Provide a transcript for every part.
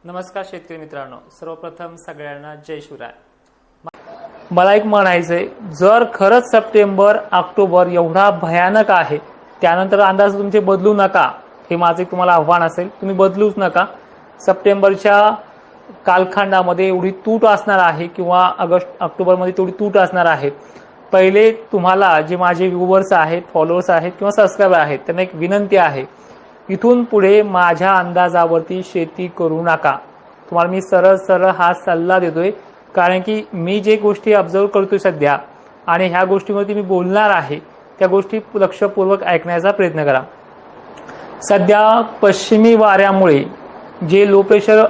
नमस्कार शेतकरी मित्रांनो, सर्वप्रथम सगळ्यांना जय शिवराय। मला एक म्हणायचंय, जर खरंच सप्टेंबर ऑक्टोबर एवढा भयानक आहे, त्यानंतर अंदाज तुमचे बदलू नका, हे माझे तुम्हाला आव्हान असेल। तुम्ही बदलूच नका। सप्टेंबरच्या कालखंडामध्ये एवढी तूट असणार आहे किंवा ऑगस्ट ऑक्टोबरमध्ये तेवढी तूट असणार आहे। पहिले तुम्हाला जे माझे व्ह्यूअर्स आहेत, फॉलोअर्स आहेत किंवा सबस्क्रायबर आहेत, त्यांना एक विनंती आहे, इथून पुढे माझ्या अंदाजावरती शेती करू नका। तुम्हाला मी सरळ सरळ हा सल्ला देतोय, कारण की मी जे गोष्टी ऑब्झर्व करतोय सध्या आणि ह्या गोष्टीवरती मी बोलणार आहे, त्या गोष्टी लक्षपूर्वक ऐकण्याचा प्रयत्न करा। सध्या पश्चिमी वाऱ्यामुळे जे लो प्रेशर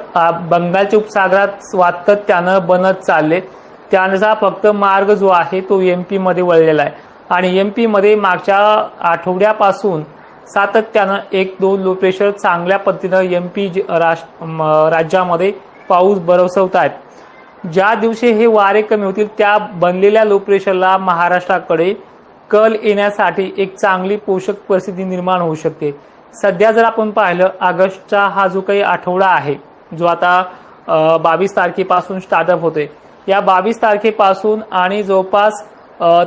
बंगालच्या उपसागरात सातत्यानं बनत चालले, त्याचा फक्त मार्ग जो आहे तो एमपी मध्ये वळलेला आहे आणि एमपी मध्ये मागच्या आठवड्यापासून सातत्यानं 1-2 लो प्रेशर चांगल्या पद्धतीनं एमपी राज्यामध्ये पाऊस बरसवत आहेत। ज्या दिवशी हे वारे कमी होतील, त्या बनलेल्या लो प्रेशरला महाराष्ट्राकडे कल येण्यासाठी एक चांगली पोषक परिस्थिती निर्माण होऊ शकते। सध्या जर आपण पाहिलं, ऑगस्टचा हा जो काही आठवडा आहे, जो आता 22 तारखेपासून स्टार्टअप होतोय, या 22 तारखेपासून आणि जवळपास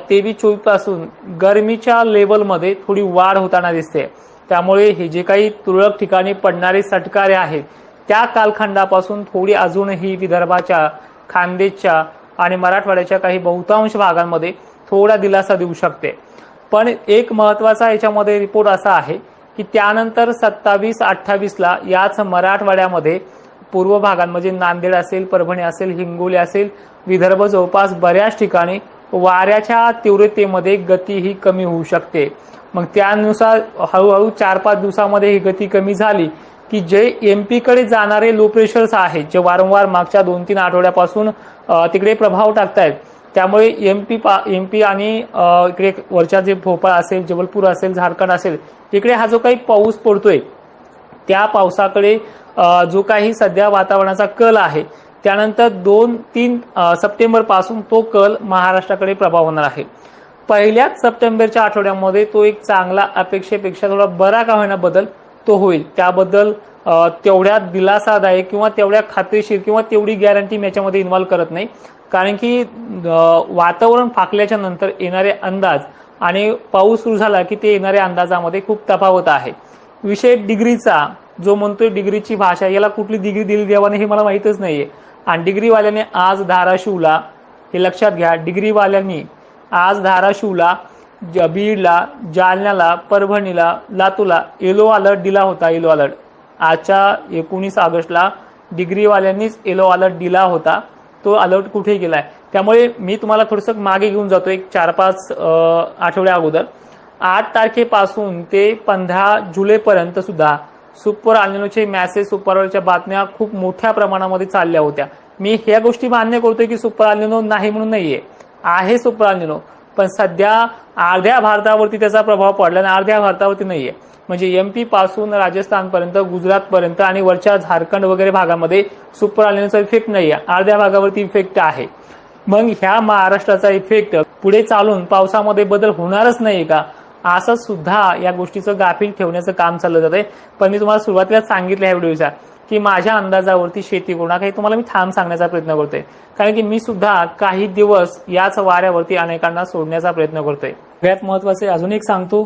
23-24 पासून गरमीच्या लेवलमध्ये थोडी वाढ होताना दिसते। त्यामुळे हे जे काही तुरळक ठिकाणी पडणारे सटकारे आहेत, त्या कालखंडापासून थोडी अजूनही विदर्भाच्या, खानदेशच्या आणि मराठवाड्याच्या काही बहुतांश भागांमध्ये थोडा दिलासा देऊ शकते। पण एक महत्त्वाचा याच्यामध्ये रिपोर्ट असा आहे की त्यानंतर 27-28 ला याच मराठवाड्यामध्ये पूर्व भागांमध्ये नांदेड असेल, परभणी असेल, हिंगोली असेल, विदर्भ जवळपास बऱ्याच ठिकाणी वाऱ्याच्या तीव्रतेमध्ये गती ही कमी होऊ शकते। मग त्यानुसार हळूहळू 4-5 दिवसामध्ये ही गती कमी झाली की जे एमपी कडे जाणारे लो प्रेशर्स आहेत, जे वारंवार मागच्या 2-3 आठवड्यापासून तिकडे प्रभाव टाकतायत, त्यामुळे एमपी आणि इकडे वरच्या जे भोपाळ असेल, जबलपूर असेल, झारखंड असेल, तिकडे हा जो काही पाऊस पडतोय, त्या पावसाकडे जो काही सध्या वातावरणाचा कल आहे, त्यानंतर 2-3 सप्टेंबर पासून तो कल महाराष्ट्राकडे प्रभाव होणार आहे। पहिल्याच सप्टेंबरच्या आठवड्यामध्ये तो एक चांगला, अपेक्षेपेक्षा थोडा बरा का होईना बदल तो होईल। त्याबद्दल तेवढ्या दिलासादायक किंवा तेवढ्या खात्रीशीर किंवा तेवढी गॅरंटी मी याच्यामध्ये इन्व्हॉल्व करत नाही, कारण की वातावरण फाकल्याच्या नंतर येणारे अंदाज आणि पाऊस सुरू झाला की ते येणाऱ्या अंदाजामध्ये खूप तफावत आहे। विषय डिग्रीचा जो म्हणतोय, डिग्रीची भाषा, याला कुठली डिग्री दिली देवाने हे मला माहीतच नाहीये। आणि डिग्रीवाल्याने आज धाराशिवला, हे लक्षात घ्या, डिग्रीवाल्यांनी आज धाराशिवला, बीडला, जालन्याला, परभणीला, लातूरला येलो अलर्ट दिला होता। येलो अलर्ट आजच्या 19 ऑगस्टला डिग्रीवाल्यांनीच येलो अलर्ट दिला होता। तो अलर्ट कुठे गेलाय? त्यामुळे मी तुम्हाला थोडंसं मागे घेऊन जातो, एक 4-5 आठवड्या अगोदर 8 तारखेपासून ते 15 जुलैपर्यंत सुद्धा सुपर अल्निनोचे मॅसेज, सुपरच्या बातम्या खूप मोठ्या प्रमाणामध्ये चालल्या होत्या। मी ह्या गोष्टी मान्य करतोय की सुपर अल्निनो नाही म्हणून नाहीये, आहे सुपर अल्निनो, पण सध्या अर्ध्या भारतावरती त्याचा प्रभाव पडला आणि अर्ध्या भारतावरती नाहीये। म्हणजे एमपी पासून राजस्थानपर्यंत, गुजरातपर्यंत आणि वरच्या झारखंड वगैरे भागामध्ये सुपर अल्निनोचा इफेक्ट नाहीये, अर्ध्या भागावरती इफेक्ट आहे। मग ह्या महाराष्ट्राचा इफेक्ट पुढे चालून पावसामध्ये बदल होणारच नाही का, असं सुद्धा या गोष्टीचं गाफील ठेवण्याचं काम चाललं जातंय। पण मी तुम्हाला सुरुवातीला सांगितलं ह्या व्हिडिओच्या की माझ्या अंदाजावरती शेती करू नका, हे तुम्हाला मी ठाम सांगण्याचा प्रयत्न करतोय, कारण की मी सुद्धा काही दिवस याच वाऱ्यावरती अनेकांना सोडण्याचा प्रयत्न करतोय। सगळ्यात महत्त्वाचे अजून एक सांगतो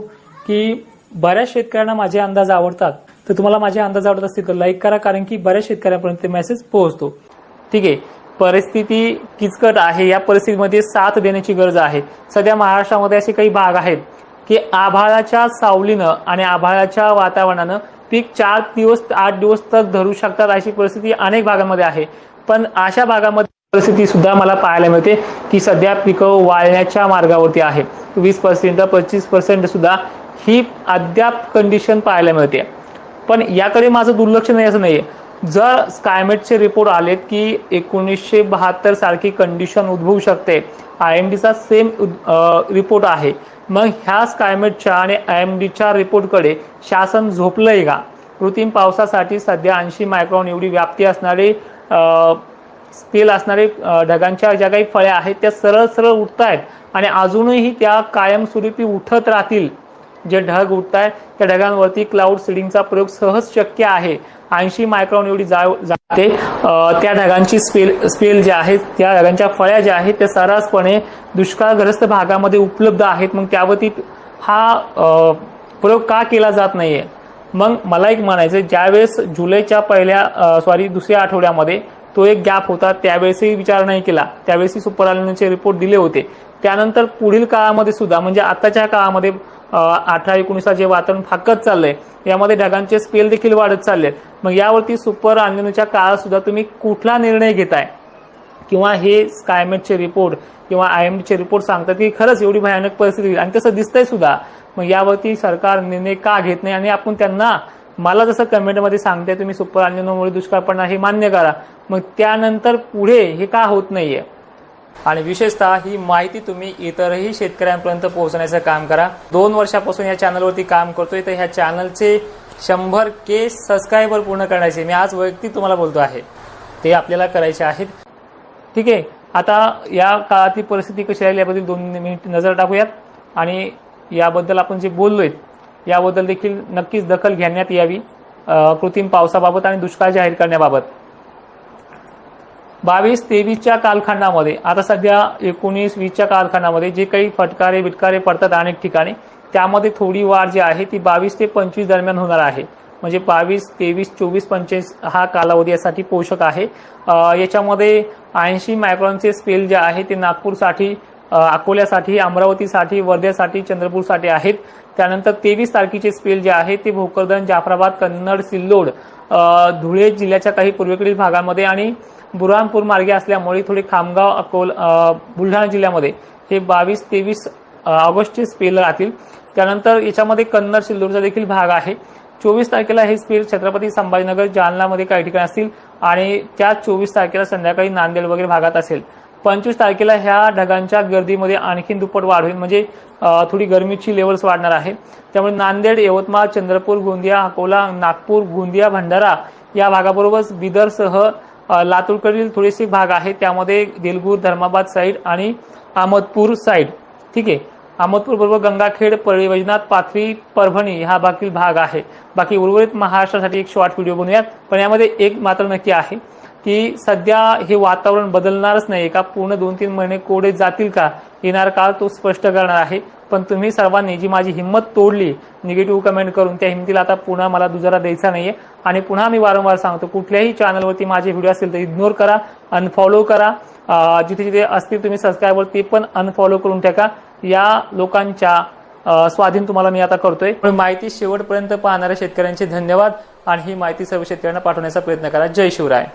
की बऱ्याच शेतकऱ्यांना माझे अंदाज आवडतात, तर तुम्हाला माझे अंदाज आवडत असतील तर लाईक करा, कारण की बऱ्याच शेतकऱ्यांपर्यंत ते मेसेज पोहोचतो। ठीक आहे, परिस्थिती किचकट आहे, या परिस्थितीमध्ये साथ देण्याची गरज आहे। सध्या महाराष्ट्रामध्ये असे काही भाग आहेत की आभाळाच्या सावलीनं आणि आभाळाच्या वातावरणानं पीक 4 दिवस 8 दिवस तक धरू शकतात, अशी परिस्थिती अनेक भागांमध्ये आहे। पण अशा भागामध्ये परिस्थिती सुद्धा मला पाहायला मिळते की सध्या पिकं वाळण्याच्या मार्गावरती आहे। 20% 25% सुद्धा ही अद्याप कंडिशन पाहायला मिळते। पण याकडे माझं दुर्लक्ष नाही असं नाहीये। जर स्कायमेटचे रिपोर्ट आलेत की 1972 सारखी कंडिशन उद्भवू शकते, IMDचा सेम रिपोर्ट आहे, मग ह्या स्कायमेटच्या आणि IMDच्या रिपोर्टकडे शासन झोपलंय का? कृत्रिम पावसासाठी सध्या 80 मायक्रॉन एवढी व्याप्ती असणारे, स्केल असणारे ढगांच्या ज्या काही फळ्या आहेत त्या सरळ सरळ उठत आहेत आणि अजूनही त्या कायमस्वरूपी उठत राहतील जे ढग उठत आहे त्या ढगांवरती क्लाउड सीडिंगचा प्रयोग सहज शक्य आहे. 80 मायक्रॉन एवढी जाते. त्या ढगांची स्पेल जे आहे, त्या ढगांच्या फळ्या ज्या आहेत त्या सर्रासपणे दुष्काळग्रस्त भागामध्ये उपलब्ध आहेत. मग त्यावरती हा प्रयोग का केला जात नाहीये? मग मला एक म्हणायचं, ज्यावेळेस जुलैच्या दुसऱ्या आठवड्यामध्ये तो एक गॅप होता, त्यावेळेसही विचार नाही केला, त्यावेळेसही सुपर एल्निनोचे रिपोर्ट दिले होते. त्यानंतर पुढील काळामध्ये सुद्धा म्हणजे आताच्या काळामध्ये 18-19 जे वातावरण फाकत चाललंय, यामध्ये ढगांचे स्पेल देखील वाढत चालले. मग यावरती सुपर एल्निनोच्या काळात सुद्धा तुम्ही कुठला निर्णय घेताय? किंवा हे स्कायमेटचे रिपोर्ट किंवा IMDचे रिपोर्ट सांगतात की खरंच एवढी भयानक परिस्थिती आणि तसं दिसतंय सुद्धा. मग यावरती सरकार निर्णय का घेत नाही? आणि आपण त्यांना, मला जसं कमेंटमध्ये सांगते तुम्ही सुपर एल्निनोमुळे दुष्काळ पडणार हे मान्य करा, मग त्यानंतर पुढे हे का होत नाहीये? आणि विशेषतः ही माहिती तुम्ही इतरही शेतकऱ्यांपर्यंत पोहोचण्याचं काम करा. 2 वर्षापासून या चॅनलवरती काम करतोय, तर ह्या चॅनलचे 100K सबस्क्रायबर पूर्ण करण्याचे मी आज वैयक्तिक तुम्हाला बोलतो आहे, ते आपल्याला करायचे आहेत. ठीक आहे, आता या काळातली परिस्थिती कशी राहील याबद्दल 2 मिनिट नजर टाकूयात आणि याबद्दल आपण जे बोललोय याबद्दल देखील नक्कीच दखल घेण्यात यावी. कृत्रिम पावसाबाबत आणि दुष्काळ जाहीर करण्याबाबत 22-23च्या कालखंडामध्ये, आता सध्या 19-20च्या कालखंडामध्ये जे काही फटकारे बिटकारे पडतात अनेक ठिकाणी, त्यामध्ये थोडी वाढ जी आहे ती 22 ते 25 दरम्यान होणार आहे. म्हणजे 22, 23, 24, 25 हा कालावधी यासाठी पोषक आहे. याच्यामध्ये 80 मायक्रॉनचे स्पेल जे आहे ते नागपूरसाठी, अकोल्यासाठी, अमरावतीसाठी, वर्ध्यासाठी, चंद्रपूरसाठी आहेत. त्यानंतर 23 तारखेचे स्पेल जे आहे ते भोकरदन, जाफराबाद, कन्नड, सिल्लोड, धुळे जिल्ह्याच्या काही पूर्वेकडील भागांमध्ये आणि बुरहानपूर मार्गे असल्यामुळे थोडे खामगाव, बुलढाणा जिल्ह्यामध्ये हे 22-23 ऑगस्टचे स्पेल राहतील. त्यानंतर याच्यामध्ये कन्नड, सिल्लोडचा देखील भाग आहे. 24 तारखेला हे स्पेल छत्रपती संभाजीनगर, जालनामध्ये काही ठिकाणी असतील आणि त्या 24 तारखेला संध्याकाळी नांदेड वगैरे भागात असेल. 25 तारखेला ह्या ढगांच्या गर्दीमध्ये आणखीन दुप्पट वाढ होईल, म्हणजे थोडी गरमीची लेवल्स वाढणार आहे. त्यामुळे नांदेड, यवतमाळ, चंद्रपूर, गोंदिया, अकोला, नागपूर, गोंदिया, भंडारा या भागाबरोबरच बिदरसह लातूरकडील थोडेसे भाग आहेत, त्यामध्ये देलगूर, धर्माबाद साईड आणि अहमदपूर साईड. ठीक आहे, अहमदपूर बरोबर गंगाखेड, परळी वैजनाथ, पाथरी, परभणी हा बाकी भाग आहे. बाकी उर्वरित महाराष्ट्रासाठी एक शॉर्ट व्हिडिओ बनवूयात. पण यामध्ये एक मात्र नक्की आहे की सध्या हे वातावरण बदलणारच नाही का? पूर्ण 2-3 महिने कोडे जातील का? येणार काळ तो स्पष्ट करणार आहे. पण तुम्ही सर्वांनी जी माझी हिंमत तोडली निगेटिव्ह कमेंट करून, त्या हिमतीला आता पुन्हा मला दुजोरा द्यायचा नाहीये. आणि पुन्हा मी वारंवार सांगतो, कुठल्याही चॅनलवरती माझे व्हिडिओ असतील तर इग्नोर करा, अनफॉलो करा. जिथे जिथे असतील तुम्ही सबस्क्रायबर ते पण अनफॉलो करून टाका. या लोकांच्या स्वाधीन तुम्हाला मी आता करतोय. माहिती शेवटपर्यंत पाहणाऱ्या शेतकऱ्यांचे धन्यवाद आणि ही माहिती सर्व शेतकऱ्यांना पाठवण्याचा प्रयत्न करा. जय शिवराय.